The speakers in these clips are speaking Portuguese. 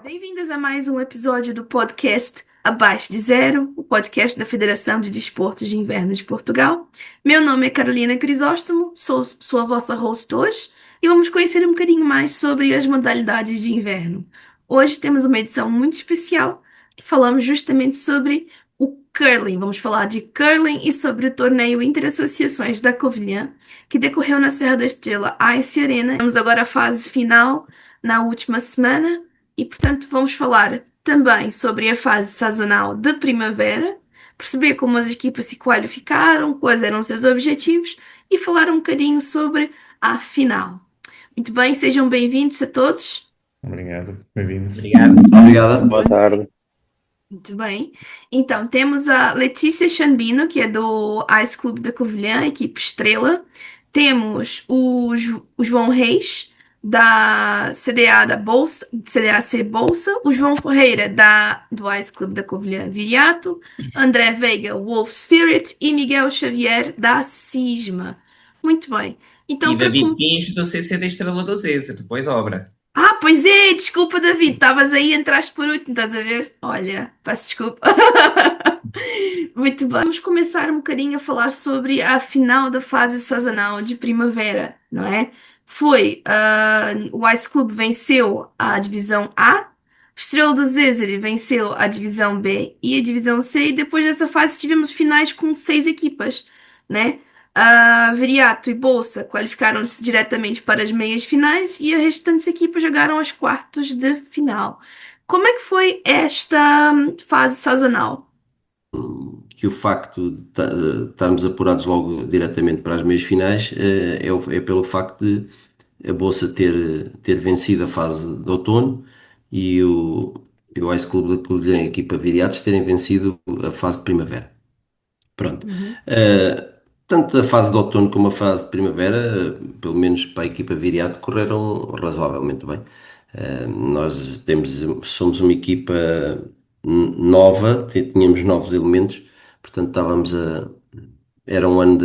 Bem-vindas a mais um episódio do podcast Abaixo de Zero, o podcast da Federação de Desportos de Inverno de Portugal. Meu nome é Carolina Crisóstomo, sou a vossa host hoje e vamos conhecer um bocadinho mais sobre as modalidades de inverno. Hoje temos uma edição muito especial que falamos justamente sobre o curling. Vamos falar de curling e sobre o torneio Interassociações da Covilhã, que decorreu na Serra da Estrela Ice Arena. Temos agora a fase final na última semana. E, portanto, vamos falar também sobre a fase sazonal de primavera, perceber como as equipas se qualificaram, quais eram os seus objetivos e falar um bocadinho sobre a final. Muito bem, sejam bem-vindos a todos. Obrigado, bem-vindos. Obrigado. Obrigada. Boa tarde. Muito bem. Então, temos a Letícia Xambino, que é do Ice Clube da Covilhã, equipe Estrela. Temos o João Reis, da CDA da Bolsa, CDAC Bolsa. O João Ferreira, do Ice Clube da Covilhã Viriato. André Veiga, Wolf Spirit. E Miguel Xavier, da Cisma. Muito bem. Então, E David Pins do CC da Estrela do Zezer, depois dobra. Ah, pois é, desculpa, David, estavas aí, entraste por último, estás a ver? Olha, peço desculpa. Muito bem, vamos começar um bocadinho a falar sobre a final da fase sazonal de primavera, não é? O Ice Club venceu a divisão A, Estrela do Zézere venceu a divisão B e a divisão C, e depois dessa fase tivemos finais com 6 equipas, né? A Viriato e Bolsa qualificaram-se diretamente para as meias finais e as restantes equipas jogaram as quartas de final. Como é que foi esta fase sazonal? Que o facto de estarmos apurados logo diretamente para as meias finais é pelo facto de a Bolsa ter vencido a fase de outono e o Ice Clube da Covilhã e a equipa Viriatos terem vencido a fase de primavera. Pronto. Uhum. Tanto a fase de outono como a fase de primavera, pelo menos para a equipa Viriato, correram razoavelmente bem. Somos uma equipa nova, tínhamos novos elementos, portanto era um ano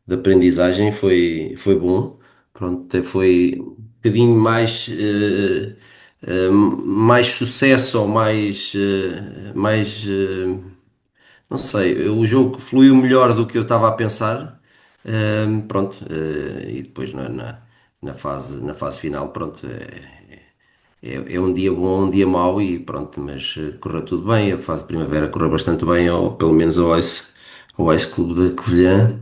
de aprendizagem, foi bom. Pronto, até foi um bocadinho mais sucesso ou não sei, o jogo fluiu melhor do que eu estava a pensar. Pronto, e depois na fase final, pronto, é um dia bom, um dia mau e pronto, mas correu tudo bem. A fase de primavera correu bastante bem, ou pelo menos ao Ice Clube de Covilhã,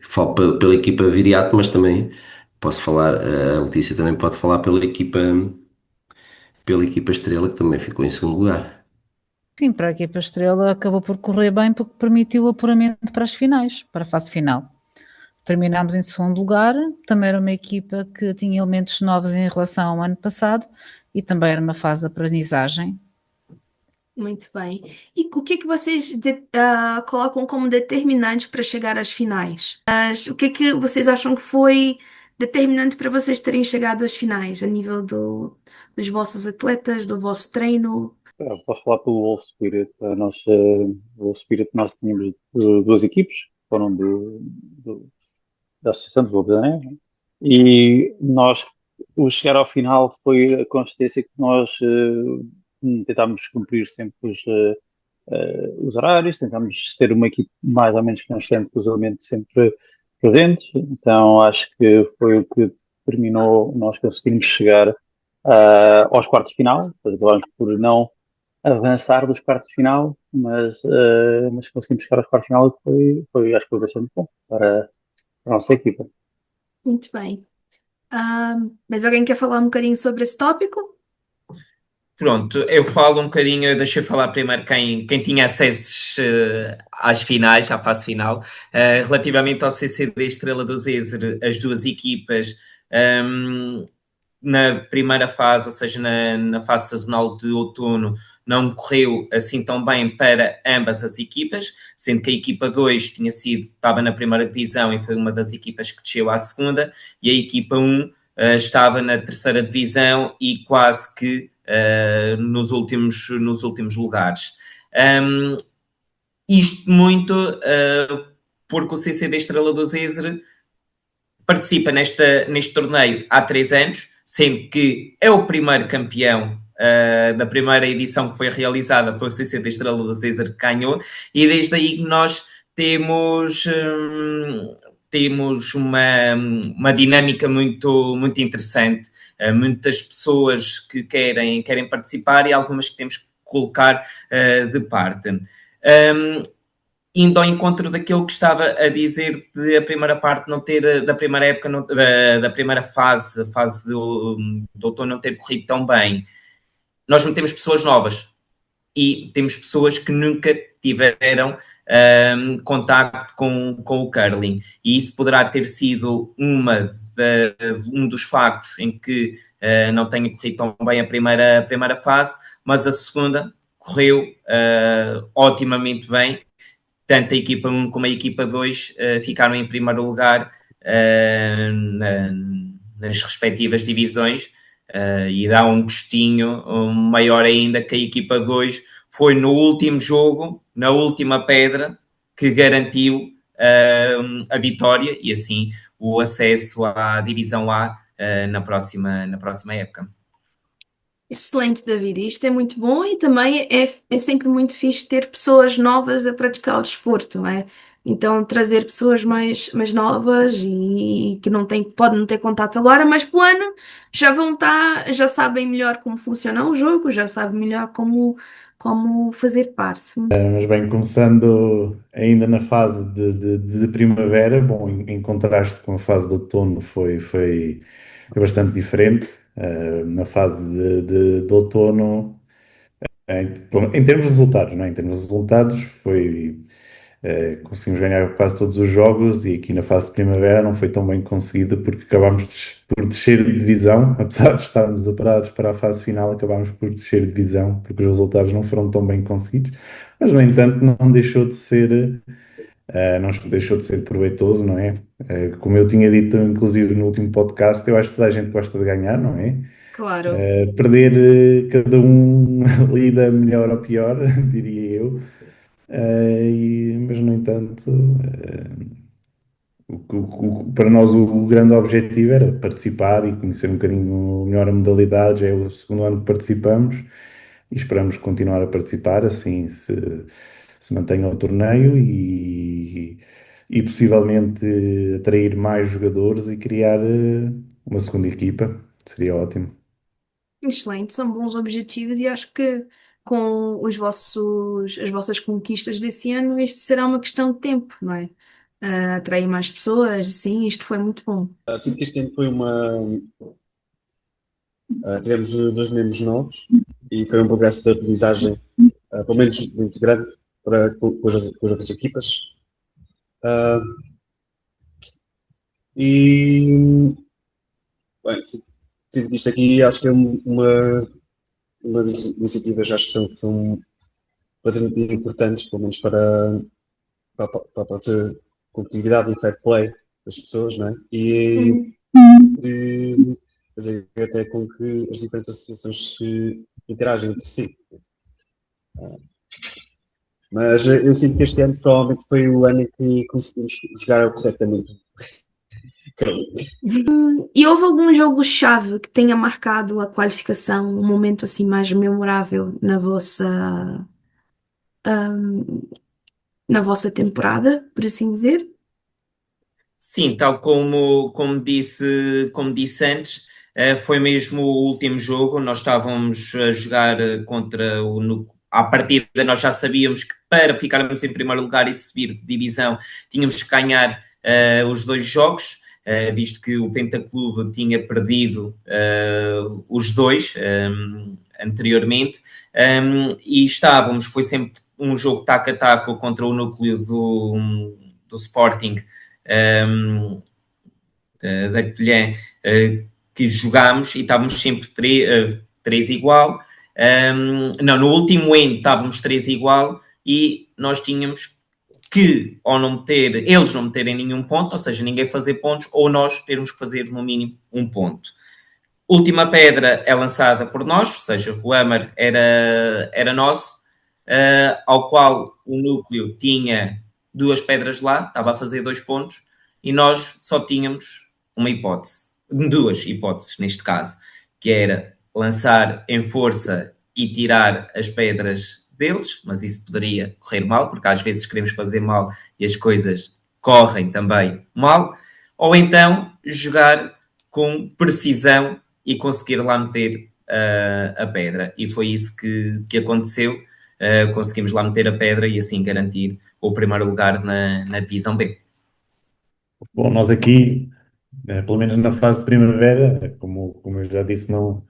falo pela equipa Viriato, mas também posso falar, a Letícia também pode falar pela equipa Estrela, que também ficou em segundo lugar. Sim, para a equipa Estrela acabou por correr bem porque permitiu o apuramento para as finais, para a fase final. Terminámos em segundo lugar, também era uma equipa que tinha elementos novos em relação ao ano passado e também era uma fase de aprendizagem. Muito bem. E o que é que vocês colocam como determinante para chegar às finais? O que é que vocês acham que foi determinante para vocês terem chegado às finais, a nível dos vossos atletas, do vosso treino? Posso falar pelo Wolf Spirit. O Wolf Spirit, nós tínhamos duas equipes, foram da Associação de Lobos Anéis, né? E o chegar ao final foi a consistência que nós tentámos cumprir sempre os horários, tentámos ser uma equipe mais ou menos constante com os elementos sempre presentes, então acho que foi o que terminou nós conseguimos chegar aos quartos de final, acabámos por não avançar dos quartos de final, mas conseguimos chegar aos quartos de final e acho que foi bastante bom para a nossa equipa. Muito bem. Mas alguém quer falar um bocadinho sobre esse tópico? Pronto, eu falo um bocadinho, deixa eu falar primeiro quem tinha acessos às finais, à fase final. Relativamente ao CCD Estrela do Zezer, as duas equipas, na primeira fase, ou seja, na fase sazonal de outono, não correu assim tão bem para ambas as equipas, sendo que a equipa 2 estava na primeira divisão e foi uma das equipas que desceu à segunda, e a equipa 1 estava na terceira divisão e quase que nos últimos lugares. Isto muito porque o CCD Estrela do Zezer participa neste torneio há 3 anos, sendo que é o primeiro campeão da primeira edição que foi realizada, foi o CCD Estrela do Zezer que ganhou, e desde aí que nós temos uma dinâmica muito, muito interessante. Muitas pessoas que querem participar e algumas que temos que colocar de parte. Indo ao encontro daquilo que estava a dizer de a primeira parte não ter, da primeira época, da primeira fase, a fase do outono não ter corrido tão bem, nós não temos pessoas novas e temos pessoas que nunca tiveram contacto com o curling, e isso poderá ter sido um dos factos em que não tenha corrido tão bem a primeira fase, mas a segunda correu otimamente bem. Tanto a equipa 1 como a equipa 2 ficaram em primeiro lugar nas respectivas divisões, e dá um gostinho maior ainda que a equipa 2 foi no último jogo, na última pedra, que garantiu a vitória e assim o acesso à divisão A na próxima época. Excelente, David. Isto é muito bom e também é sempre muito fixe ter pessoas novas a praticar o desporto, não é? Então, trazer pessoas mais novas e que podem não ter contato agora, mas pelo ano já sabem melhor como funciona o jogo, já sabem melhor como fazer parte. Mas bem, começando ainda na fase de primavera, bom, em contraste com a fase de outono, foi bastante diferente. Na fase de outono, em termos de resultados, não é? Em termos de resultados, conseguimos ganhar quase todos os jogos, e aqui na fase de primavera não foi tão bem conseguido porque acabámos por descer de divisão, apesar de estarmos operados para a fase final, acabámos por descer de divisão porque os resultados não foram tão bem conseguidos, mas no entanto não deixou de ser proveitoso, não é? Como eu tinha dito inclusive no último podcast, eu acho que toda a gente gosta de ganhar, não é? Claro. Perder, cada um lida melhor ou pior, diria eu. Mas, no entanto, para nós o grande objetivo era participar e conhecer um bocadinho melhor a modalidade. Já é o segundo ano que participamos e esperamos continuar a participar, assim se mantenha o torneio e possivelmente atrair mais jogadores e criar uma segunda equipa. Seria ótimo. Excelente, são bons objetivos e acho que com as vossas conquistas desse ano, isto será uma questão de tempo, não é? Atrair mais pessoas, sim, isto foi muito bom. Assim que este ano foi tivemos 2 membros novos e foi um progresso de aprendizagem, pelo menos muito grande, com as outras equipas. E, bem, sendo isto aqui, acho que é uma das iniciativas, acho que são relativamente importantes, pelo menos para a própria competitividade e fair play das pessoas, não é? E de fazer até com que as diferentes associações se interagem entre si. Mas eu sinto que este ano provavelmente foi o ano em que conseguimos jogar corretamente. E houve algum jogo-chave que tenha marcado a qualificação, um momento assim mais memorável na vossa temporada, por assim dizer? Sim, tal como disse antes, foi mesmo o último jogo. Nós estávamos a jogar contra à partida, nós já sabíamos que para ficarmos em primeiro lugar e subir de divisão, tínhamos que ganhar os 2 jogos, visto que o Pentaclube tinha perdido os 2 anteriormente, e foi sempre um jogo taco a taco contra o núcleo do Sporting da Covilhã, que jogámos, e estávamos sempre 3 igual. No último ano estávamos 3 igual e nós tínhamos que eles não meterem nenhum ponto, ou seja, ninguém fazer pontos, ou nós termos que fazer no mínimo um ponto. Última pedra é lançada por nós, ou seja, o hammer era nosso. ao qual o núcleo tinha 2 pedras lá, estava a fazer 2 pontos, e nós só tínhamos uma hipótese, 2 hipóteses neste caso, que era lançar em força e tirar as pedras deles, mas isso poderia correr mal, porque às vezes queremos fazer mal e as coisas correm também mal, ou então jogar com precisão e conseguir lá meter a pedra. E foi isso que aconteceu. Conseguimos lá meter a pedra e assim garantir o primeiro lugar na divisão B. Bom, nós aqui, pelo menos na fase de primavera, como eu já disse, não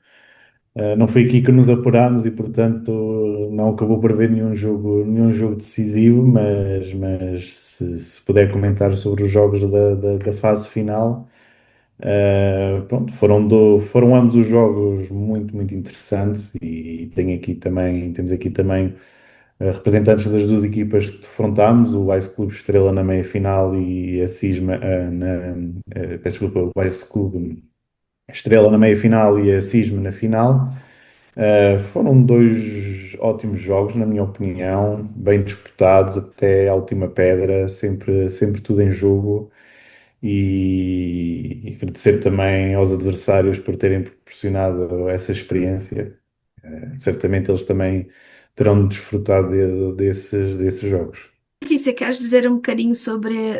foi aqui que nos apurámos e, portanto, não acabou por haver nenhum jogo decisivo, mas se puder comentar sobre os jogos da fase final, pronto, foram ambos os jogos muito, muito interessantes e temos aqui também representantes das duas equipas que defrontámos, o Ice Clube Estrela na meia-final e a Cisma peço desculpa, o Ice Clube Estrela na meia-final e a Cisma na final. Foram dois ótimos jogos, na minha opinião, bem disputados até à última pedra, sempre tudo em jogo. E agradecer também aos adversários por terem proporcionado essa experiência. Certamente eles também terão desfrutado desses jogos. Letícia, queres dizer um bocadinho sobre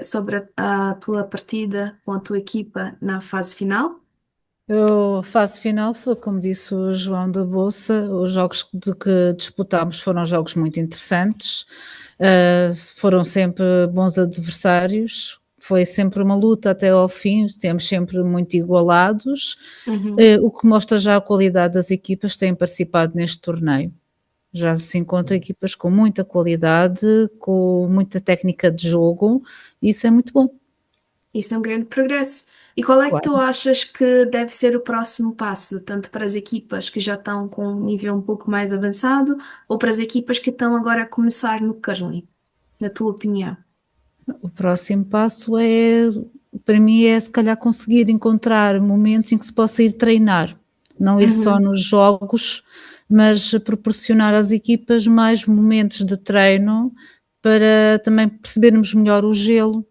a tua partida com a tua equipa na fase final? A fase final foi, como disse o João da Bolsa, os jogos de que disputámos foram jogos muito interessantes, foram sempre bons adversários, foi sempre uma luta até ao fim, temos sempre muito igualados, o que mostra já a qualidade das equipas que têm participado neste torneio. Já se encontram equipas com muita qualidade, com muita técnica de jogo, e isso é muito bom. Isso é um grande progresso. E qual é que Claro. tu achas que deve ser o próximo passo, tanto para as equipas que já estão com um nível um pouco mais avançado, ou para as equipas que estão agora a começar no curling, na tua opinião? O próximo passo para mim, se calhar conseguir encontrar momentos em que se possa ir treinar, não ir só nos jogos, mas proporcionar às equipas mais momentos de treino para também percebermos melhor o gelo,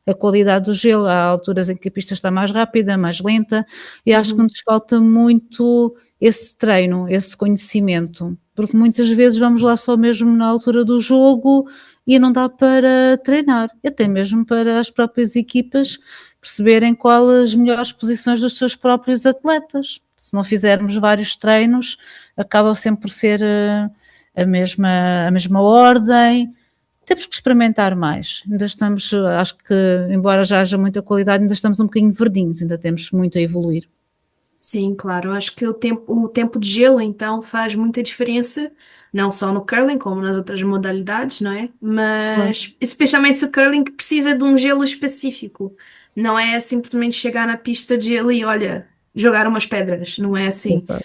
a qualidade do gelo. Há alturas em que a pista está mais rápida, mais lenta, e acho que nos falta muito esse treino, esse conhecimento, porque muitas vezes vamos lá só mesmo na altura do jogo e não dá para treinar, até mesmo para as próprias equipas perceberem qual as melhores posições dos seus próprios atletas. Se não fizermos vários treinos, acaba sempre por ser a mesma ordem. Temos que experimentar mais. Ainda estamos, acho que, embora já haja muita qualidade, ainda estamos um bocadinho verdinhos, ainda temos muito a evoluir. Sim, claro. Acho que o tempo de gelo, então, faz muita diferença, não só no curling, como nas outras modalidades, não é? Mas, especialmente se o curling precisa de um gelo específico. Não é simplesmente chegar na pista de gelo e, olha, jogar umas pedras. Não é assim. Exato.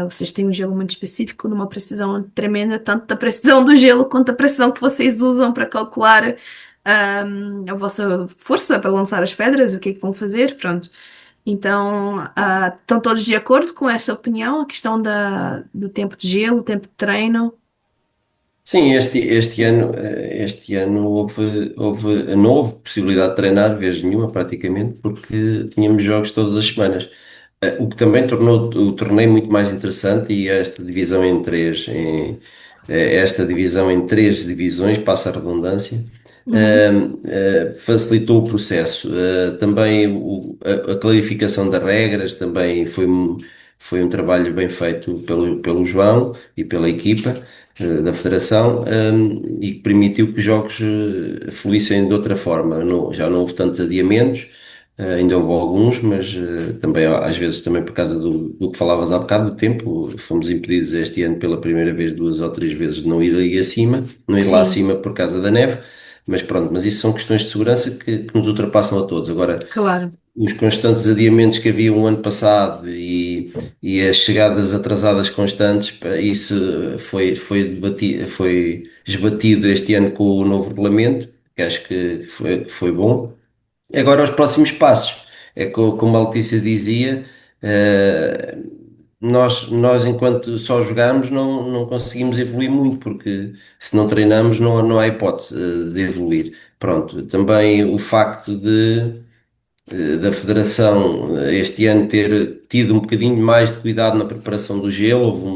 Vocês têm um gelo muito específico, numa precisão tremenda, tanto da precisão do gelo quanto da precisão que vocês usam para calcular a vossa força para lançar as pedras, o que é que vão fazer, pronto. Então, estão todos de acordo com esta opinião, a questão do tempo de gelo, tempo de treino? Sim, este ano não houve possibilidade de treinar, vez nenhuma praticamente, porque tínhamos jogos todas as semanas. O que também tornou o torneio muito mais interessante e esta divisão em três divisões, passa a redundância, facilitou o processo. Também a clarificação das regras também foi um trabalho bem feito pelo João e pela equipa da Federação, e que permitiu que os jogos fluíssem de outra forma. Já não houve tantos adiamentos, ainda houve alguns, mas também às vezes também por causa do que falavas há bocado, do tempo, fomos impedidos este ano pela primeira vez 2 ou 3 vezes de não ir aí acima, não ir lá Sim, acima por causa da neve. Mas pronto, mas isso são questões de segurança que nos ultrapassam a todos. Agora, claro. os constantes adiamentos que havia o ano passado e as chegadas atrasadas constantes, pá, isso foi esbatido este ano com o novo regulamento, que acho que foi bom. Agora, os próximos passos, como a Letícia dizia, nós enquanto só jogarmos não conseguimos evoluir muito, porque se não treinamos não há hipótese de evoluir. Pronto, também o facto da Federação este ano ter tido um bocadinho mais de cuidado na preparação do gelo. Houve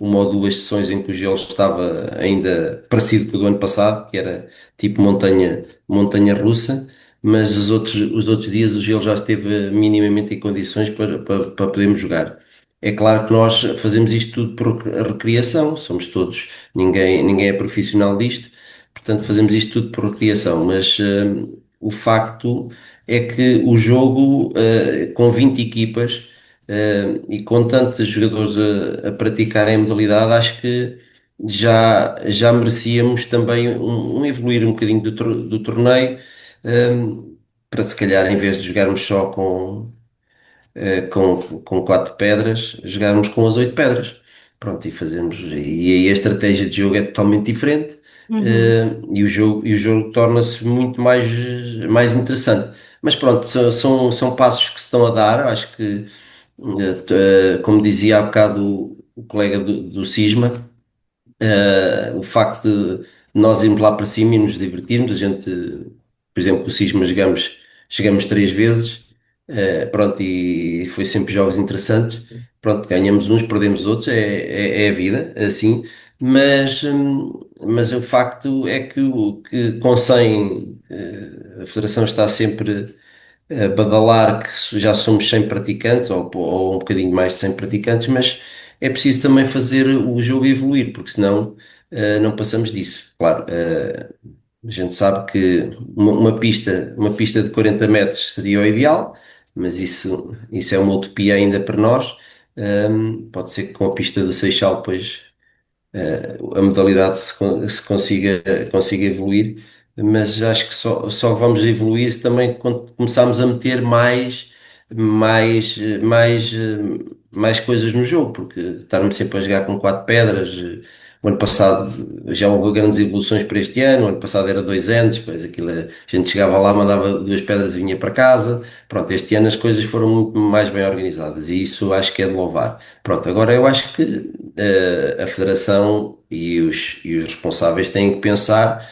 uma ou duas sessões em que o gelo estava ainda parecido com o do ano passado, que era tipo montanha russa, mas os outros dias o gelo já esteve minimamente em condições para podermos jogar. É claro que nós fazemos isto tudo por recreação, somos todos, ninguém é profissional disto, portanto fazemos isto tudo por recreação, mas o facto é que o jogo, com 20 equipas, e com tantos jogadores a praticarem a modalidade, acho que já merecíamos também um evoluir um bocadinho do torneio, eh, para se calhar, em vez de jogarmos só com 4 pedras, jogarmos com as 8 pedras. Pronto, e fazemos. E aí a estratégia de jogo é totalmente diferente, Uhum. e o jogo torna-se muito mais interessante. Mas pronto, são passos que se estão a dar. Acho que, como dizia há bocado o colega do Cisma, o facto de nós irmos lá para cima e nos divertirmos, a gente, por exemplo, o Cisma chegamos 3 vezes, pronto, e foi sempre jogos interessantes. Pronto, ganhamos uns, perdemos outros, é a vida, é assim, mas o facto é que com 100, a Federação está sempre a badalar que já somos 100 praticantes, ou um bocadinho mais de 100 praticantes, mas é preciso também fazer o jogo evoluir, porque senão não passamos disso. Claro, a gente sabe que uma pista de 40 metros seria o ideal, mas isso é uma utopia ainda para nós. Pode ser que com a pista do Seixal, pois a modalidade se consiga evoluir, mas acho que só vamos evoluir se também quando começarmos a meter mais coisas no jogo, porque estarmos sempre a jogar com 4 pedras. O ano passado já houve grandes evoluções para este ano. O ano passado era 2 anos, depois aquilo, a gente chegava lá, mandava 2 pedras e vinha para casa. Pronto, este ano as coisas foram muito mais bem organizadas e isso acho que é de louvar. Pronto, agora eu acho que a Federação e os responsáveis têm que pensar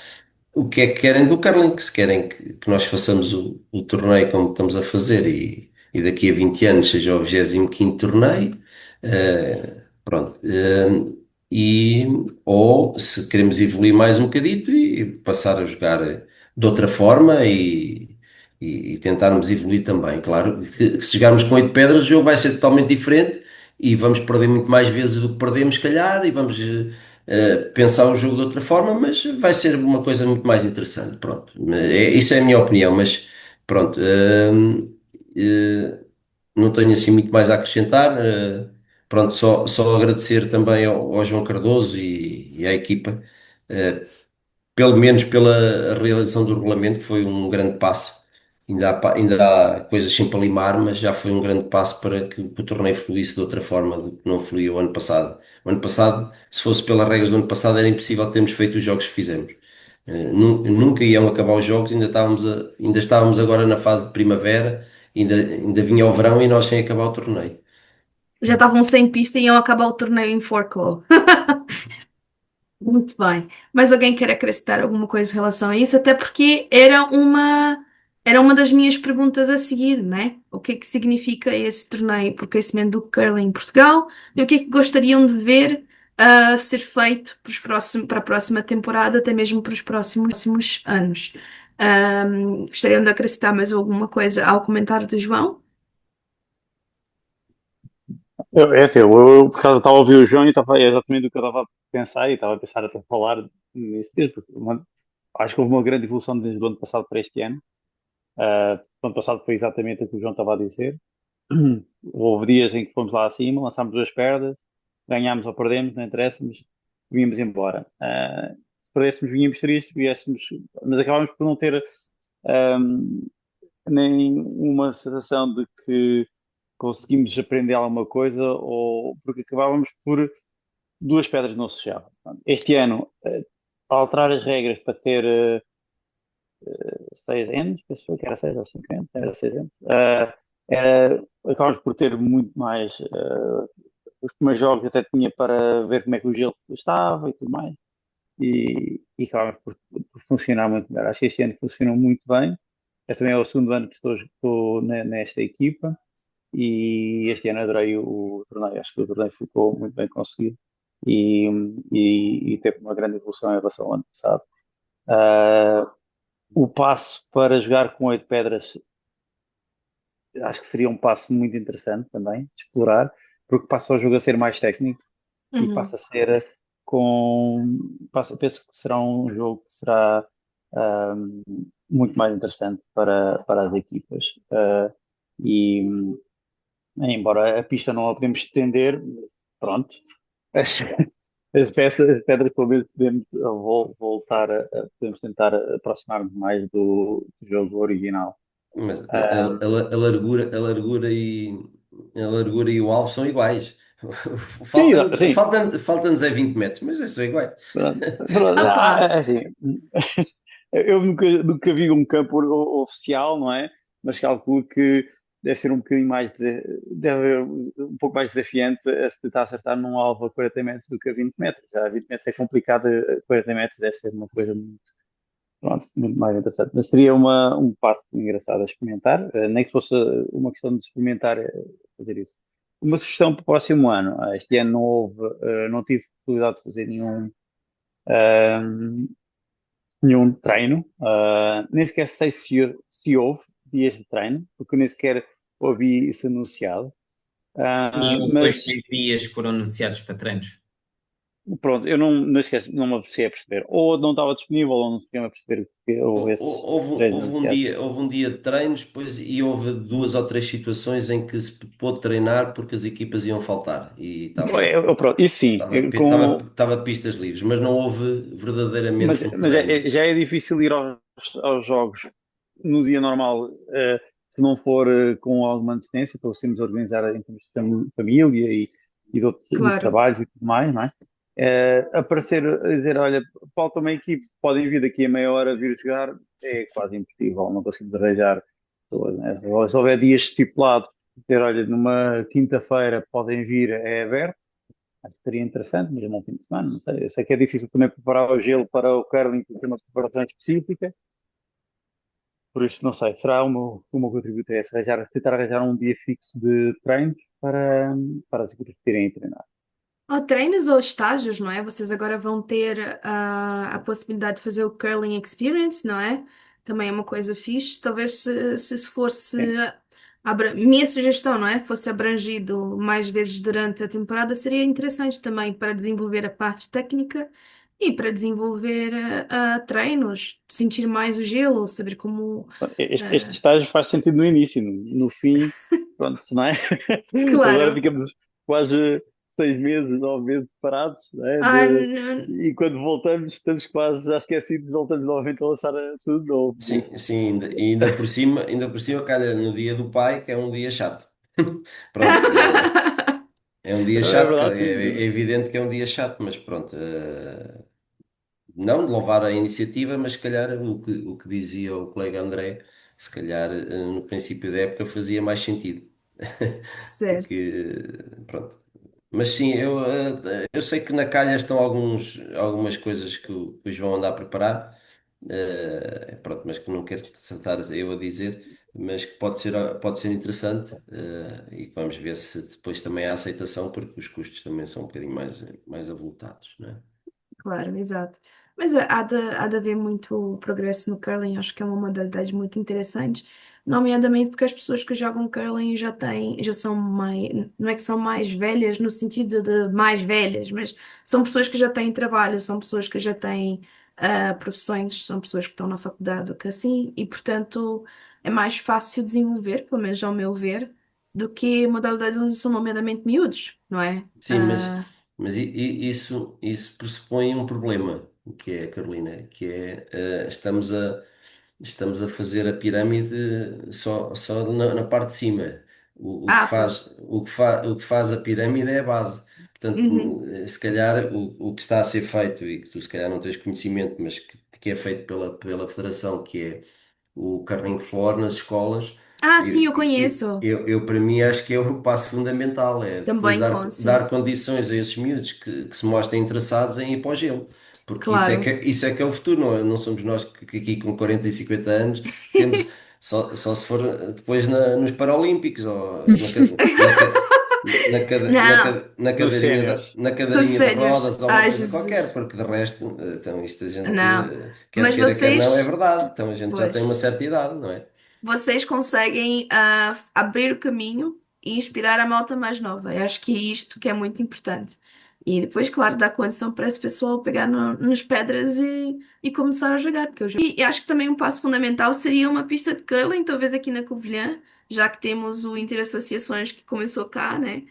o que é que querem do curling, que se querem que nós façamos o torneio como estamos a fazer, e daqui a 20 anos seja o 25º torneio, pronto, ou se queremos evoluir mais um bocadito e passar a jogar de outra forma, e tentarmos evoluir também. Claro que se jogarmos com 8 pedras, o jogo vai ser totalmente diferente e vamos perder muito mais vezes do que perdemos, se calhar, e vamos pensar o jogo de outra forma, mas vai ser uma coisa muito mais interessante. Pronto, isso é a minha opinião, mas pronto, não tenho assim muito mais a acrescentar. Pronto, só agradecer também ao João Cardoso e à equipa, eh, pelo menos pela realização do regulamento, que foi um grande passo. Ainda há coisas sempre a limar, mas já foi um grande passo para que o torneio fluísse de outra forma do que não fluiu o ano passado. O ano passado, se fosse pelas regras do ano passado, era impossível termos feito os jogos que fizemos. Nunca iam acabar os jogos, ainda estávamos agora na fase de primavera, ainda vinha o verão e nós sem acabar o torneio. Já estavam sem pista e iam acabar o torneio em Forklow. Muito bem. Mas alguém quer acrescentar alguma coisa em relação a isso? Até porque era uma das minhas perguntas a seguir, né? O que é que significa esse torneio por crescimento do curling em Portugal e o que é que gostariam de ver ser feito para a próxima temporada, até mesmo para os próximos anos? Gostariam de acrescentar mais alguma coisa ao comentário do João? É assim, eu por causa estava a ouvir o João e estava, é exatamente o que eu estava a pensar, e estava a pensar até falar nisso mesmo, porque acho que houve uma grande evolução desde o ano passado para este ano. O ano passado foi exatamente o que o João estava a dizer. Houve dias em que fomos lá acima, lançámos 2 perdas, ganhámos ou perdemos, não interessa, mas vínhamos embora. Se perdêssemos, vínhamos tristes, mas acabámos por não ter ahm, nem uma sensação de que conseguimos aprender alguma coisa, ou porque acabávamos por 2 pedras não se fechavam. Este ano, alterar as regras para ter 6 anos, penso que era 6 ou 5 anos, era 6 anos, acabámos por ter muito mais. os primeiros jogos até tinha para ver como é que o gelo estava e tudo mais, e acabámos por funcionar muito bem. Acho que este ano funcionou muito bem. É também o segundo ano que estou nesta equipa, e este ano adorei o torneio. Acho que o torneio ficou muito bem conseguido e, e teve uma grande evolução em relação ao ano passado. Ah, o passo para jogar com oito pedras acho que seria um passo muito interessante também, de explorar, porque passa o jogo a ser mais técnico e Uhum. passa a ser penso que será um jogo que será ahm, muito mais interessante para as equipas. E embora a pista não a podemos estender, pronto, as, as pedras pelo menos podemos voltar podemos tentar aproximar-nos mais do jogo original. Mas Ah, a largura e o alvo são iguais. sim, Falta-nos sim, falta-nos é 20 metros, mas são iguais. pronto, pronto. Opa! Assim, eu nunca vi um campo oficial, não é? Mas calculo que deve ser um bocadinho mais, deve haver um pouco mais desafiante a se tentar acertar num alvo a 40 metros do que a 20 metros. Já a 20 metros é complicado, a 40 metros deve ser uma coisa muito, pronto, muito mais interessante. Mas seria um passo engraçado a experimentar, nem que fosse uma questão de experimentar fazer isso. Uma sugestão para o próximo ano. Este ano não tive possibilidade de fazer ah, nenhum treino. Nem sequer sei se houve dias de treino, porque eu nem sequer ouvi isso anunciado. Nenhum dos dois Mas três dias foram anunciados para treinos. pronto, eu não esqueço, não me apercebi a perceber. Ou não estava disponível, ou não se a perceber que houve esses treinos anunciados. Houve um dia de treinos, depois, e houve duas ou três situações em que se pôde treinar porque as equipas iam faltar e Pronto, isso sim, estava pistas livres, mas não houve mas, verdadeiramente um mas treino. já é difícil ir aos jogos no dia normal, se não for com alguma antecedência, para conseguirmos organizar em termos de família e de Claro. trabalhos e tudo mais, não é? Aparecer a dizer, olha, falta uma equipe, podem vir daqui a meia hora vir jogar, é quase impossível, não conseguimos arranjar pessoas, né? Se houver dias estipulados, dizer, olha, numa quinta-feira podem vir, é aberto. Acho que seria interessante, mas é um fim de semana, não sei. Eu sei que é difícil também preparar o gelo para o curling, porque tem uma preparação específica, por isso não sei. Será o meu contributo é esse, tentar arranjar um dia fixo de treinos para as equipas poderem treinar. Ou treinos ou estágios, não é? Vocês agora vão ter a possibilidade de fazer o Curling Experience, não é? Também é uma coisa fixe. Talvez se fosse Sim. minha sugestão, não é? Fosse abrangido mais vezes durante a temporada, seria interessante também para desenvolver a parte técnica e para desenvolver treinos, sentir mais o gelo, saber como. Este ah, estágio faz sentido no início, no fim, pronto, não é? Agora claro. ficamos quase 6 meses, 9 meses parados, não é? Ah, não- E quando voltamos, estamos quase já esquecidos, voltamos novamente a lançar tudo de novo. Por isso, Sim, sim, ainda por cima, calha no dia do pai, que é um dia chato. Pronto, é um dia é chato, verdade, é sim. evidente que é um dia chato, mas pronto, não de louvar a iniciativa, mas se calhar o que dizia o colega André, se calhar no princípio da época fazia mais sentido. Certo. Porque, pronto. Mas sim, eu sei que na calha estão algumas coisas que o João anda a preparar, pronto, mas que não quero estar eu a dizer, mas que pode ser interessante, e que vamos ver se depois também há aceitação, porque os custos também são um bocadinho mais avultados, não é? Claro, exato. Mas há de haver muito progresso no curling, acho que é uma modalidade muito interessante, nomeadamente porque as pessoas que jogam curling já são mais, não é que são mais velhas no sentido de mais velhas, mas são pessoas que já têm trabalho, são pessoas que já têm profissões, são pessoas que estão na faculdade, o que assim, e portanto é mais fácil desenvolver, pelo menos ao meu ver, do que modalidades onde são nomeadamente miúdos, não é? Sim, isso pressupõe um problema, que é, Carolina, que é estamos a fazer a pirâmide só na parte de cima. Pois. O que faz a pirâmide é a base. Portanto, Uhum. se calhar o que está a ser feito e que tu se calhar não tens conhecimento, mas que é feito pela Federação, que é o Carlinho Floor nas escolas. Ah, sim, eu E conheço. para mim, acho que é o passo fundamental, é depois Também sim, dar condições a esses miúdos que se mostrem interessados em ir para o gelo, porque claro. isso é que é o futuro, não somos nós que aqui com 40 e 50 anos temos, só se for depois nos Paralímpicos, ou Não, Nos séniores. na os cadeirinha de séniores. rodas ou uma Ai, coisa qualquer, Jesus. porque de resto, então isto a gente, Não. quer Mas queira, quer não, é vocês, verdade, então a gente já tem uma pois, certa idade, não é? vocês conseguem abrir o caminho e inspirar a malta mais nova. Eu acho que é isto que é muito importante. E depois, claro, dá condição para esse pessoal pegar nas pedras e começar a jogar. E acho que também um passo fundamental seria uma pista de curling, talvez aqui na Covilhã, já que temos o Interassociações que começou cá, né?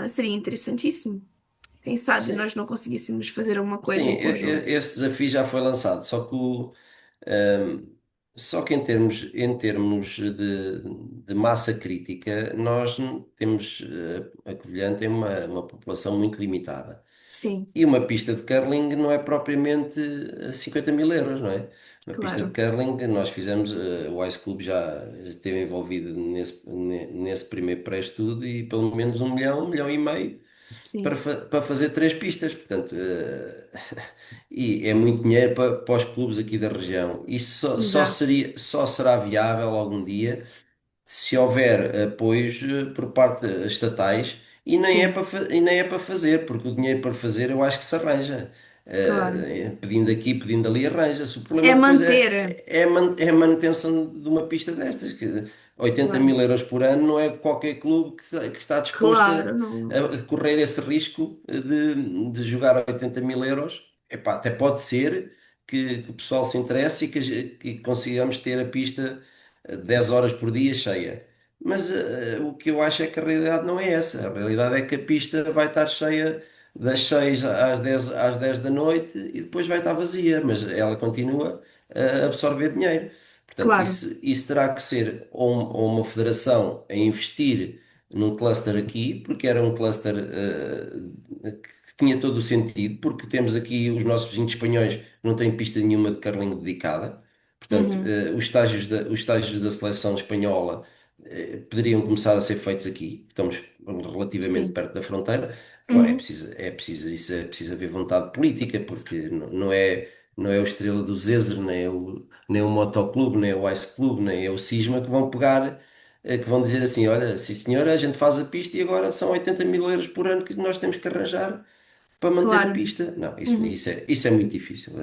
Seria interessantíssimo. Quem sabe Sim, nós não conseguíssemos fazer alguma coisa sim, em conjunto. esse desafio já foi lançado, ehm, só que em termos de massa crítica, nós temos, a Covilhã tem uma população muito limitada. Sim, E uma pista de curling não é propriamente 50 mil euros, não é? Uma pista de claro. curling, nós fizemos, o Ice Club já esteve envolvido nesse primeiro pré-estudo e pelo menos 1 milhão e meio Sim, para fazer 3 pistas, portanto, e é muito dinheiro para os clubes aqui da região. Isso exato. só será viável algum dia se houver apoios por parte estatais Sim, e nem é para fazer, porque o dinheiro para fazer eu acho que se arranja. claro. Pedindo aqui, pedindo ali, arranja-se. O problema É depois manter, é a manutenção de uma pista destas, que 80 claro. mil euros por ano não é qualquer clube que está disposto Claro, não. a correr esse risco de jogar 80 mil euros. Epá, até pode ser que o pessoal se interesse e que consigamos ter a pista 10 horas por dia cheia. Mas o que eu acho é que a realidade não é essa. A realidade é que a pista vai estar cheia das 6 às 10 da noite e depois vai estar vazia, mas ela continua a absorver dinheiro. Portanto, Claro. isso terá que ser ou uma federação a investir num cluster aqui, porque era um cluster que tinha todo o sentido, porque temos aqui os nossos vizinhos espanhóis não têm pista nenhuma de curling dedicada. Portanto, Uhum. os estágios da seleção espanhola poderiam começar a ser feitos aqui. Estamos relativamente Sim. perto da fronteira. Agora Uhum. isso é preciso haver vontade política, porque não é o Estrela do Zezer, nem o Motoclube, nem o Ice Clube, nem é o Cisma que vão pegar, que vão dizer assim: olha, sim senhora, a gente faz a pista e agora são 80 mil euros por ano que nós temos que arranjar para manter a Claro. pista. Não, Uhum. isso é muito difícil.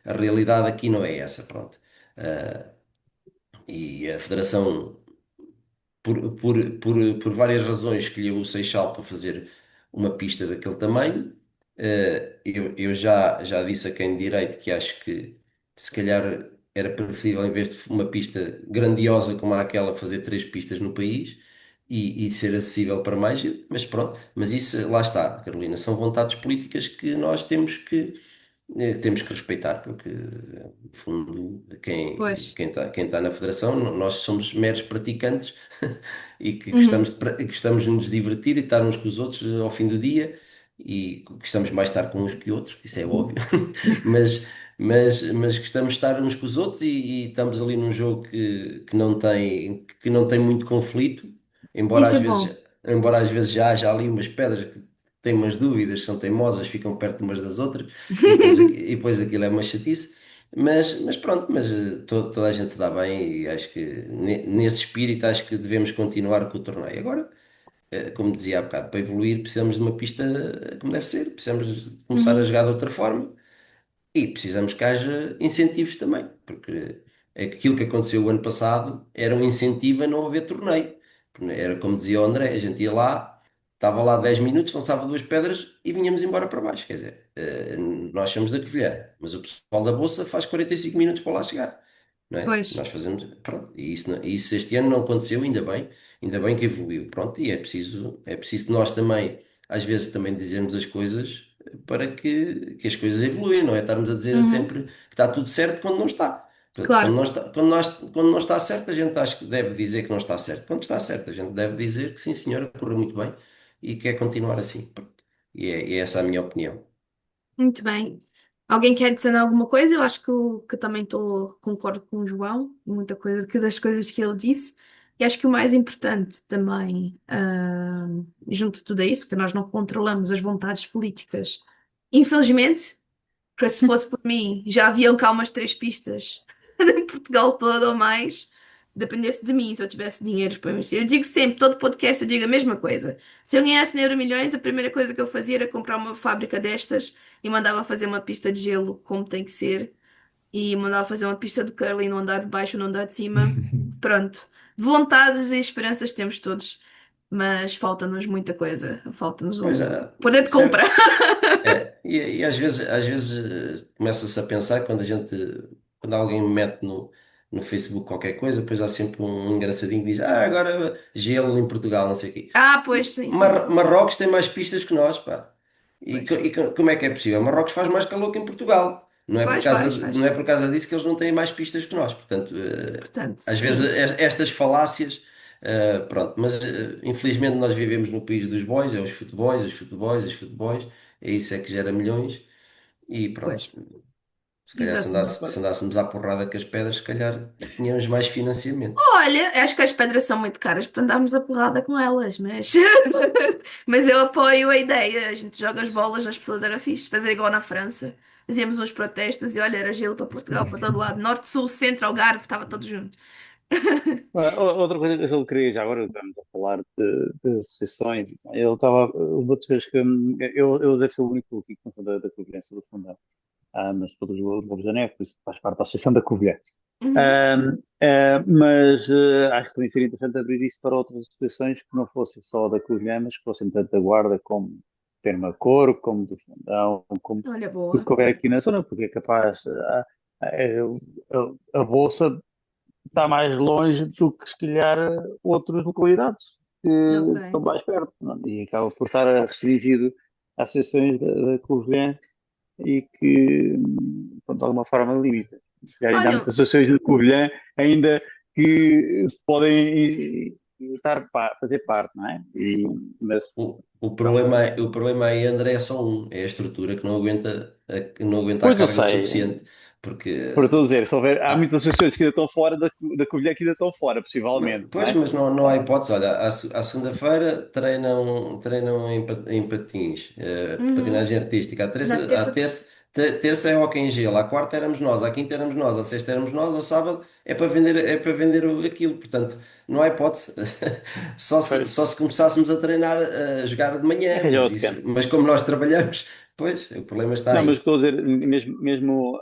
A realidade aqui não é essa, pronto. E a Federação, por várias razões, escolheu o Seixal para fazer uma pista daquele tamanho. Eu já disse a quem de direito que acho que se calhar era preferível, em vez de uma pista grandiosa como aquela, fazer 3 pistas no país. E ser acessível para mais gente, mas pronto, mas isso lá está, Carolina, são vontades políticas que nós temos que respeitar, porque, no fundo, Pois. quem tá na federação, nós somos meros praticantes e que Uhum. gostamos de nos divertir e estar uns com os outros ao fim do dia e gostamos mais de estar com uns que outros, isso é óbvio, mas, mas gostamos de estar uns com os outros e estamos ali num jogo que não tem muito conflito, embora Isso às é vezes, bom. embora às vezes já haja ali umas pedras que têm umas dúvidas, são teimosas, ficam perto umas das outras e depois aquilo é uma chatice. Mas pronto, toda a gente se dá bem e acho que nesse espírito acho que devemos continuar com o torneio. Agora, como dizia há bocado, para evoluir precisamos de uma pista como deve ser, precisamos de começar a Uhum. jogar de outra forma e precisamos que haja incentivos também, porque aquilo que aconteceu o ano passado era um incentivo a não haver torneio. Era como dizia o André, a gente ia lá, estava lá 10 minutos, lançava 2 pedras e vinhamos embora para baixo. Quer dizer, nós somos da Covilhã, mas o pessoal da Bolsa faz 45 minutos para lá chegar. Não é? Pois. Nós fazemos, pronto, e isso este ano não aconteceu, ainda bem que evoluiu. Pronto, e é preciso nós também, às vezes, também dizermos as coisas para que as coisas evoluem, não é? Estarmos a dizer Uhum. sempre que está tudo certo quando não está. Portanto, Claro. quando não está certo, a gente acha que deve dizer que não está certo. Quando está certo, a gente deve dizer que sim, senhora, correu muito bem e quer continuar assim. Pronto. E é essa a minha opinião. Muito bem. Alguém quer adicionar alguma coisa? Eu acho que também concordo com o João, em muita coisa, que das coisas que ele disse. E acho que o mais importante também, junto de tudo isso, que nós não controlamos as vontades políticas, infelizmente, porque se fosse por mim, já haviam cá umas 3 pistas em Portugal todo ou mais, dependesse de mim, se eu tivesse dinheiro para investir. Eu digo sempre, todo podcast eu digo a mesma coisa. Se eu ganhasse em milhões, a primeira coisa que eu fazia era comprar uma fábrica destas e mandava fazer uma pista de gelo, como tem que ser, e mandava fazer uma pista de curling no andar de baixo, no andar de cima. Pronto. Vontades e esperanças temos todos, mas falta-nos muita coisa. Falta-nos Pois o é, poder de compra. certo. E às vezes começa-se a pensar quando alguém mete no Facebook qualquer coisa, depois há sempre um engraçadinho que diz, agora gelo em Portugal, não sei o quê. Ah, pois, sim, sim, sim. Marrocos tem mais pistas que nós, pá. Pois. Como é que é possível? Marrocos faz mais calor que em Portugal. Faz, faz, Não é faz. por causa disso que eles não têm mais pistas que nós. Portanto, Portanto, às vezes sim. estas falácias, pronto. Mas infelizmente nós vivemos no país dos bois, é os futebols, os futebols, os futebols. É isso é que gera milhões. E Pois, pronto. Se calhar exatamente. se andássemos à porrada com as pedras, se calhar tínhamos mais financiamento. Olha, acho que as pedras são muito caras para andarmos a porrada com elas, mas, mas eu apoio a ideia. A gente joga as bolas nas pessoas, era fixe. Fazer igual na França. Fazíamos uns protestos e olha, era gelo para Portugal, para todo lado. Norte, Sul, Centro, Algarve, estava tudo junto. Outra coisa que eu queria, já agora estamos a falar de associações, ele estava, uma das coisas que eu devo ser o único aqui que da Conferência do Fundão, mas todos os Lobos da Neve, por isso faz parte da Associação da Covilhã. Uhum. Mas acho que também seria interessante abrir isso para outras associações que não fossem só da Covilhã, mas que fossem tanto da Guarda como Terma Coro, como do Fundão, como Olha, tudo boa. que houver aqui na zona, porque é capaz, a Bolsa está mais longe do que, se calhar, outras localidades que estão Ok. mais perto, não é? E acaba por estar restringido a associações da Covilhã e que, pronto, de alguma forma, limita. Já ainda há Olha, muitas associações de Covilhã ainda que podem estar fazer parte, não é? Mas, pronto. O problema aí, André, é só um, é a estrutura que não aguenta a Pois eu carga sei, suficiente, porque por estou a dizer, se houver, há ah, muitas associações que ainda estão fora da Covilhã que ainda estão fora, possivelmente, não pois, é? mas não há hipótese. Olha, à segunda-feira treinam em patins, uhum. patinagem artística. Na À terça. terça é hóquei em gelo. À quarta éramos nós, à quinta éramos nós, à sexta éramos nós, ao sábado é para vender aquilo. Portanto, não há hipótese. Pois, Só se começássemos a treinar, a jogar de manhã, arranjar outro campo. mas como nós trabalhamos, pois, o problema está Não, mas aí. estou a dizer, mesmo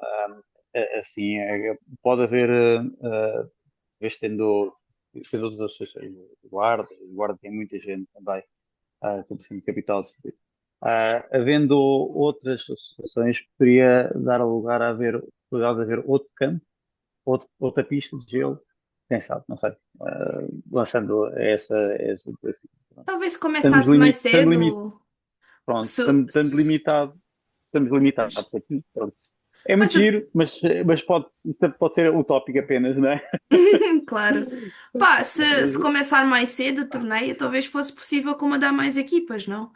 assim, pode haver, vez tendo outras associações, o Guarda tem muita gente também, sempre assim, capital de distrito. Havendo outras associações, poderia dar lugar a haver, possibilidade de haver outro campo, outra pista de gelo, quem sabe, não sei, lançando essa desafio. Talvez se Estamos começasse mais estando cedo. pronto, Se, estamos limitados pois. aqui. Pronto. É Mas muito giro, mas isto pode ser utópico apenas, não é? claro. Pá, se Mas, começar mais cedo o torneio, talvez fosse possível comandar mais equipas, não?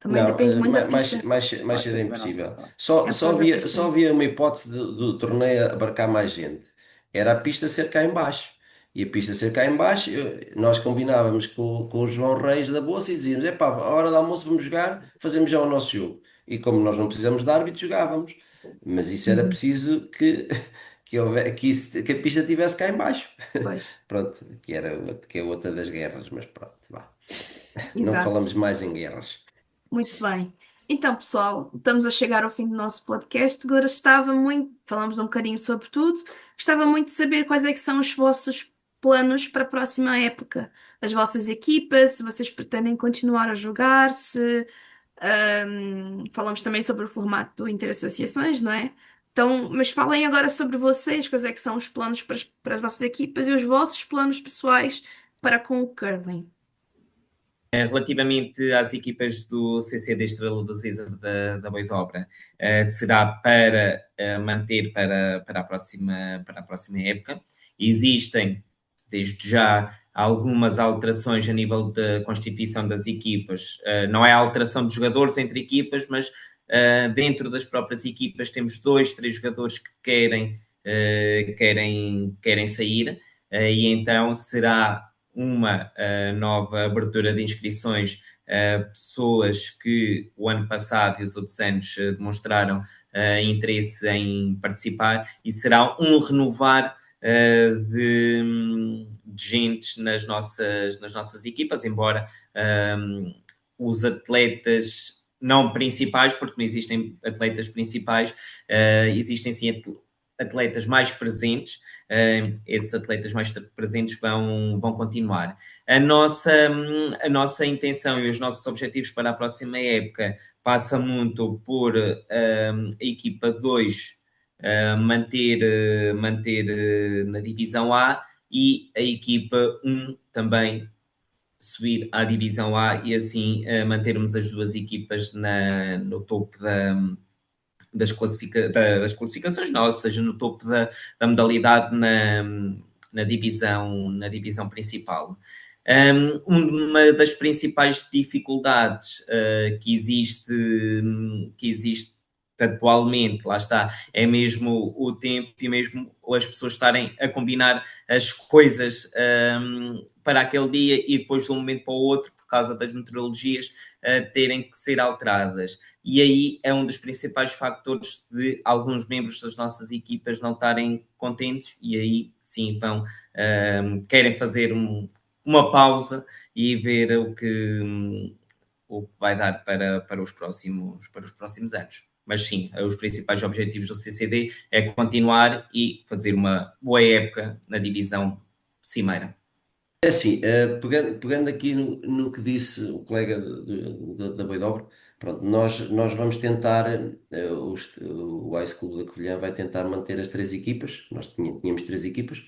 Também Não, depende muito da pista. mais acho cedo que é também não, impossível. sei lá. É por causa da Só pista. havia uma hipótese do torneio abarcar mais gente. Era a pista ser cá em baixo. E a pista ser cá em baixo, nós combinávamos com o João Reis da Bolsa e dizíamos, epá, a hora do almoço vamos jogar, fazemos já o nosso jogo. E como nós não precisamos de árbitro, jogávamos. Mas isso era Uhum. preciso que a pista estivesse cá em baixo. Pois, Pronto, que é outra das guerras, mas pronto, vá. Não exato. falamos mais em guerras. Muito bem. Então, pessoal, estamos a chegar ao fim do nosso podcast. Agora falamos um bocadinho sobre tudo. Gostava muito de saber quais é que são os vossos planos para a próxima época. As vossas equipas, se vocês pretendem continuar a jogar, se falamos também sobre o formato do Interassociações, não é? Então, mas falem agora sobre vocês, quais é que são os planos para as vossas equipas e os vossos planos pessoais para com o curling. Relativamente às equipas do CC da Estrela do César da Boidobra, será para manter para a próxima época. Existem, desde já, algumas alterações a nível da constituição das equipas. Não é alteração de jogadores entre equipas, mas dentro das próprias equipas temos 2, 3 jogadores que querem sair, e então será uma nova abertura de inscrições a pessoas que o ano passado e os outros anos demonstraram interesse em participar, e será um renovar de gente nas nossas equipas, embora os atletas não principais, porque não existem atletas principais, existem sim atletas mais presentes. Esses atletas mais presentes vão continuar. A nossa intenção e os nossos objetivos para a próxima época passa muito por a equipa 2 manter na divisão A, e a equipa 1 também subir à divisão A, e assim mantermos as duas equipas no topo das classificações, não, ou seja, no topo da modalidade na divisão principal. Uma das principais dificuldades que existe atualmente, lá está, é mesmo o tempo e mesmo as pessoas estarem a combinar as coisas para aquele dia e depois de um momento para o outro, por causa das meteorologias, terem que ser alteradas. E aí é um dos principais fatores de alguns membros das nossas equipas não estarem contentes, e aí sim querem fazer uma pausa e ver o que vai dar para os próximos anos. Mas sim, os principais objetivos do CCD é continuar e fazer uma boa época na divisão cimeira. É assim, pegando aqui no que disse o colega da Boidobre, pronto, nós vamos tentar, o High School da Covilhã vai tentar manter as 3 equipas. Nós tínhamos 3 equipas.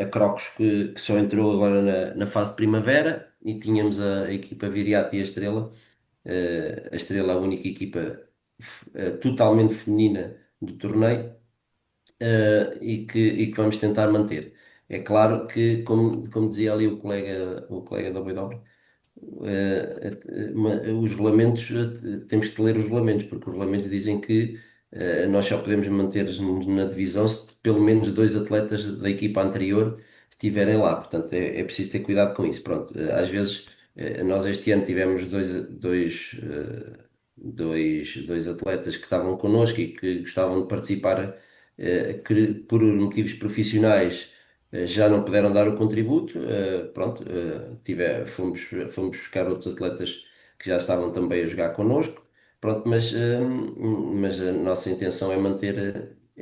A Crocos que só entrou agora na fase de primavera, e tínhamos a equipa Viriato e a Estrela. A Estrela, a única equipa totalmente feminina do torneio, e que vamos tentar manter. É claro que, como dizia ali o colega da Boidobre, os regulamentos, temos que ler os regulamentos, porque os regulamentos dizem que nós só podemos manter na divisão se pelo menos 2 atletas da equipa anterior estiverem lá. Portanto, é preciso ter cuidado com isso. Pronto, às vezes, nós este ano tivemos dois atletas que estavam connosco e que gostavam de participar, que por motivos profissionais já não puderam dar o contributo. Pronto, fomos buscar outros atletas que já estavam também a jogar connosco. Pronto, mas a nossa intenção é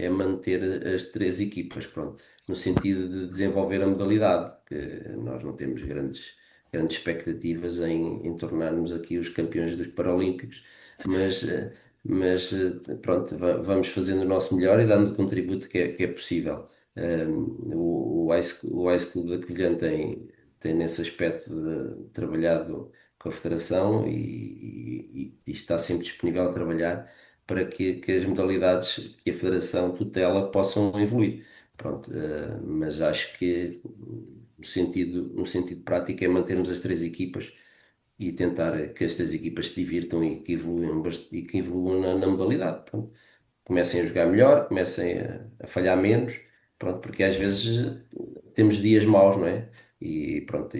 manter as 3 equipas, pronto, no sentido de desenvolver a modalidade, que nós não temos grandes expectativas em tornarmos aqui os campeões dos Paralímpicos, mas pronto, vamos fazendo o nosso melhor e dando o contributo que é possível. O Ice Club da Covilhã tem nesse aspecto trabalhado com a Federação, e está sempre disponível a trabalhar para que as modalidades que a Federação tutela possam evoluir. Pronto, mas acho que no sentido prático é mantermos as 3 equipas e tentar que as 3 equipas se divirtam e que evoluam na modalidade. Pronto. Comecem a jogar melhor, comecem a falhar menos, pronto, porque às vezes temos dias maus, não é? E pronto,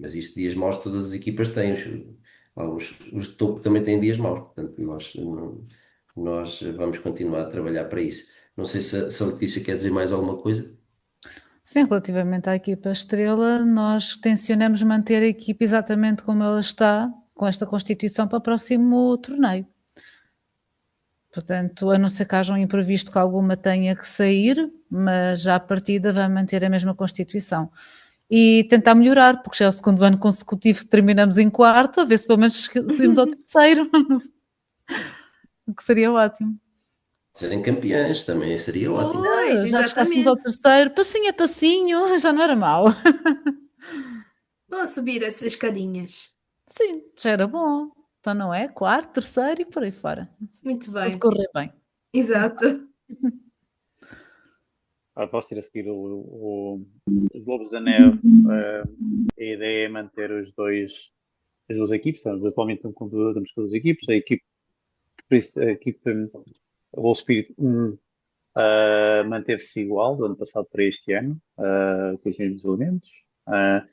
mas isso, dias maus todas as equipas têm, os de topo também têm dias maus, portanto nós vamos continuar a trabalhar para isso. Não sei se a Letícia quer dizer mais alguma coisa. Sim, relativamente à equipa Estrela, nós tencionamos manter a equipa exatamente como ela está, com esta constituição, para o próximo torneio. Portanto, a não ser que haja um imprevisto que alguma tenha que sair, mas já à partida vai manter a mesma constituição. E tentar melhorar, porque já é o segundo ano consecutivo que terminamos em quarto, a ver se pelo menos subimos ao terceiro, o que seria ótimo. Serem campeãs também seria ótimo. Pois, Já que chegássemos ao exatamente. terceiro, passinho a passinho, já não era mau. Vou subir essas escadinhas. Sim, já era bom. Então não é? Quarto, terceiro e por aí fora. Muito Se tudo bem. correr bem. Exato. Posso ir a seguir os Lobos da Neve. A ideia é manter as duas equipes. Atualmente estamos com 2 equipes. A equipe por isso a equipa, o Wall Spirit 1 manteve-se igual do ano passado para este ano, com os mesmos elementos. Uh,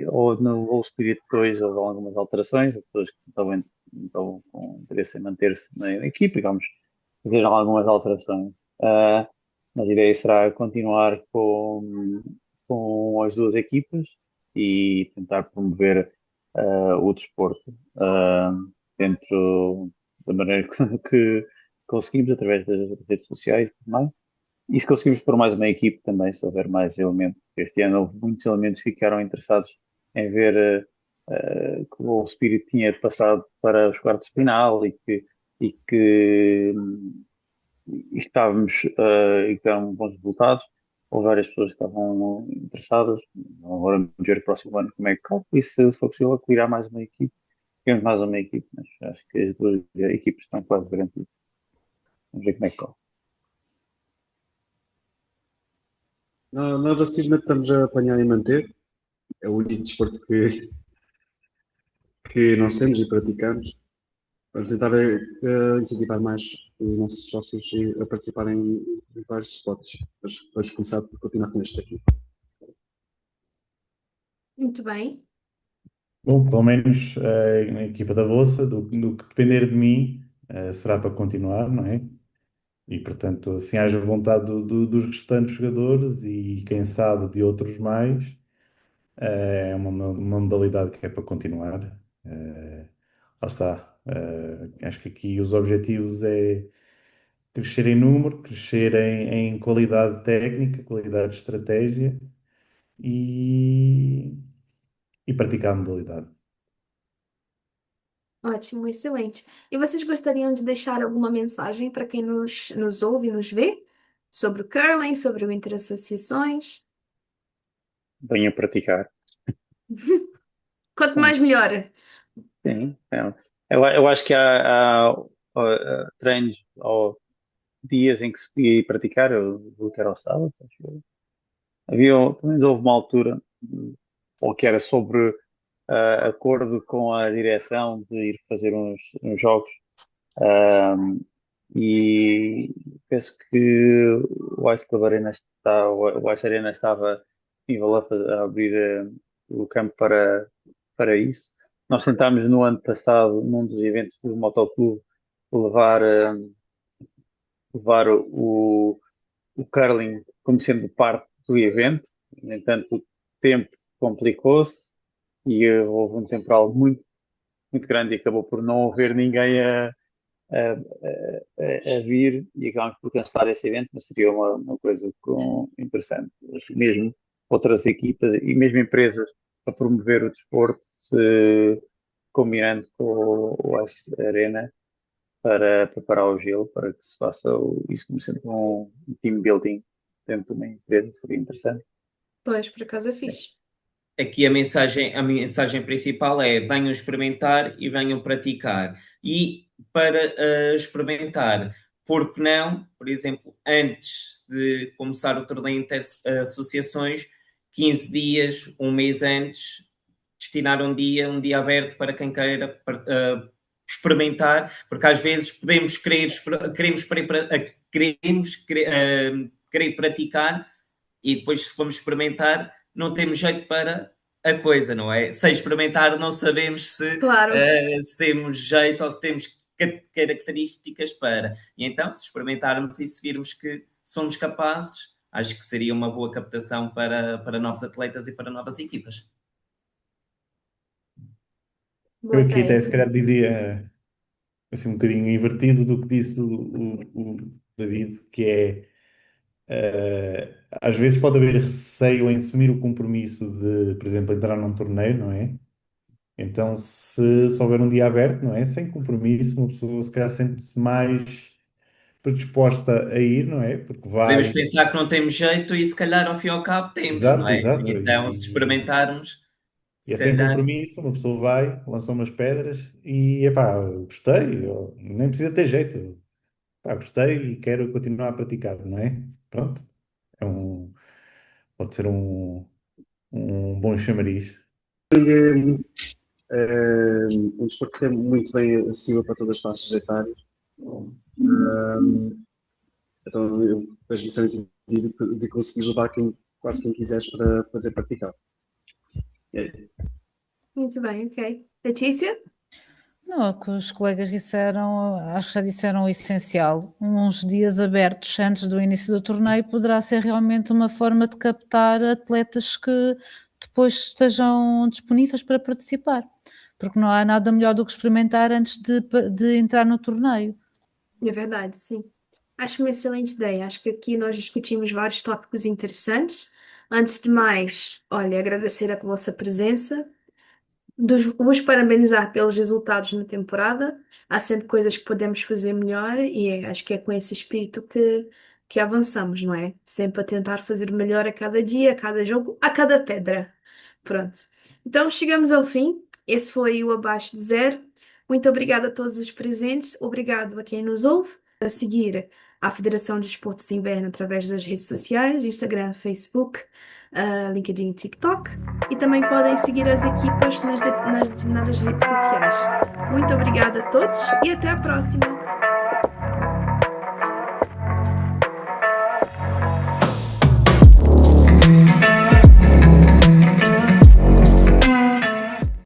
ou no Wall Spirit 2 houve algumas alterações, as pessoas que estavam com interesse em manter-se na equipe, digamos, fizeram algumas alterações. Uh, mas a ideia será continuar com as duas equipas e tentar promover o desporto dentro da maneira que conseguimos, através das redes sociais e tudo mais. E se conseguimos pôr mais uma equipe também, se houver mais elementos. Este ano houve muitos elementos que ficaram interessados em ver que o Spirit tinha passado para os quartos de final e que, e que estávamos e que deram bons resultados. Houve várias pessoas que estavam interessadas. Agora vamos ver o próximo ano como é que corre. E se for possível acolher mais uma equipe, temos mais uma equipe, mas acho que as duas equipes estão quase garantidas. Vamos ver como é que corre. Nós assiduamente estamos a apanhar e manter. É o único desporto que nós temos e praticamos. Vamos tentar incentivar mais os nossos sócios a participarem em vários spots. Mas vamos começar por continuar com este aqui. Muito bem. Bom, pelo menos a equipa da Bolsa, do que depender de mim, será para continuar, não é? E, portanto, assim haja vontade dos restantes jogadores e, quem sabe, de outros mais, é uma modalidade que é para continuar. Lá está. Acho que aqui os objetivos é crescer em número, crescer em qualidade técnica, qualidade de estratégia e, e praticar a modalidade. Ótimo, excelente. E vocês gostariam de deixar alguma mensagem para quem nos ouve e nos vê sobre o curling, sobre o Interassociações? Venham praticar. Quanto mais melhor. Sim, eu acho que há treinos ou dias em que se podia ir praticar, eu vou que era ao sábado, acho eu. Pelo menos houve uma altura, ou que era sobre acordo com a direção de ir fazer uns jogos, e penso que o Ice Club Arena o Ice Arena estava nível a abrir o campo para isso. Nós tentámos no ano passado, num dos eventos do Motoclube, levar, levar o curling como sendo parte do evento. No entanto, o tempo complicou-se e houve um temporal muito grande e acabou por não haver ninguém a vir e acabámos por cancelar esse evento, mas seria uma coisa interessante. Mesmo outras equipas e mesmo empresas a promover o desporto, combinando com o Ice Arena para preparar o gelo, para que se faça isso como sendo um team building dentro de uma empresa, seria interessante. Pois, por acaso é fixe. Aqui a mensagem principal é venham experimentar e venham praticar. E para experimentar, por que não, por exemplo, antes de começar o torneio inter-associações, 15 dias, um mês antes, destinar um dia aberto para quem queira experimentar, porque às vezes querer praticar e depois se vamos experimentar não temos jeito para a coisa, não é? Sem experimentar não sabemos Claro. se temos jeito ou se temos características para. E então, se experimentarmos e se virmos que somos capazes, acho que seria uma boa captação para novos atletas e para novas equipas. Eu Boa aqui ideia, até se sim. calhar dizia assim um bocadinho invertido do que disse o David, que é às vezes pode haver receio em assumir o compromisso de, por exemplo, entrar num torneio, não é? Então, se houver um dia aberto, não é? Sem compromisso, uma pessoa se calhar sente-se mais predisposta a ir, não é? Porque Podemos vai. pensar que não temos jeito e se calhar ao fim e ao cabo temos, não Exato, é? exato. Então, se experimentarmos, E se é sem calhar. compromisso, uma pessoa vai, lança umas pedras e, epá, gostei, nem precisa ter jeito. Pá, gostei e quero continuar a praticar, não é? Pronto. É pode ser um bom chamariz. É um desporto que é muito bem acessível para todas as faixas etárias. Então eu vejo isso de conseguir levar quase quem quiseres para poder praticar. Muito bem, ok. Letícia? Não, o que os colegas disseram, acho que já disseram o essencial. Uns dias abertos antes do início do torneio poderá ser realmente uma forma de captar atletas que depois estejam disponíveis para participar, porque não há nada melhor do que experimentar antes de entrar no torneio. É verdade, sim. Acho uma excelente ideia. Acho que aqui nós discutimos vários tópicos interessantes. Antes de mais, olha, agradecer a vossa presença. Vos parabenizar pelos resultados na temporada. Há sempre coisas que podemos fazer melhor e acho que é com esse espírito que avançamos, não é? Sempre a tentar fazer melhor a cada dia, a cada jogo, a cada pedra. Pronto. Então chegamos ao fim. Esse foi o Abaixo de Zero. Muito obrigada a todos os presentes. Obrigado a quem nos ouve. A seguir a Federação de Desportos de Inverno através das redes sociais, Instagram, Facebook, LinkedIn e TikTok. E também podem seguir as equipas nas determinadas redes sociais. Muito obrigada a todos e até a próxima!